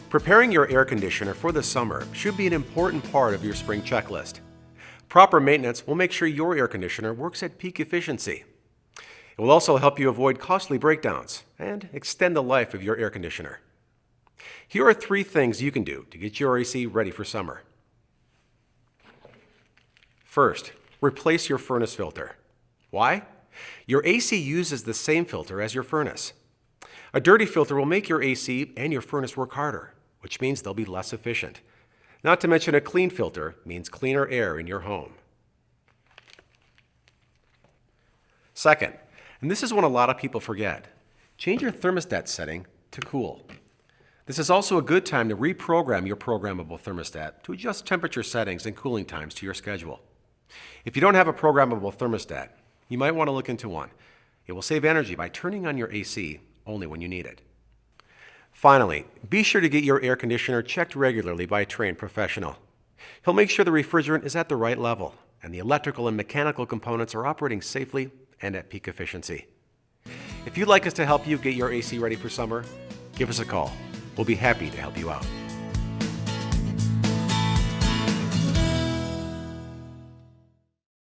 Preparing your air conditioner for the summer should be an important part of your spring checklist. Proper maintenance will make sure your air conditioner works at peak efficiency. It will also help you avoid costly breakdowns and extend the life of your air conditioner. Here are 3 things you can do to get your AC ready for summer. First, replace your furnace filter. Why? Your AC uses the same filter as your furnace. A dirty filter will make your AC and your furnace work harder, which means they'll be less efficient. Not to mention a clean filter means cleaner air in your home. Second, and this is one a lot of people forget, change your thermostat setting to cool. This is also a good time to reprogram your programmable thermostat to adjust temperature settings and cooling times to your schedule. If you don't have a programmable thermostat, you might want to look into one. It will save energy by turning on your AC only when you need it. Finally, be sure to get your air conditioner checked regularly by a trained professional. He'll make sure the refrigerant is at the right level and the electrical and mechanical components are operating safely and at peak efficiency. If you'd like us to help you get your AC ready for summer, give us a call. We'll be happy to help you out.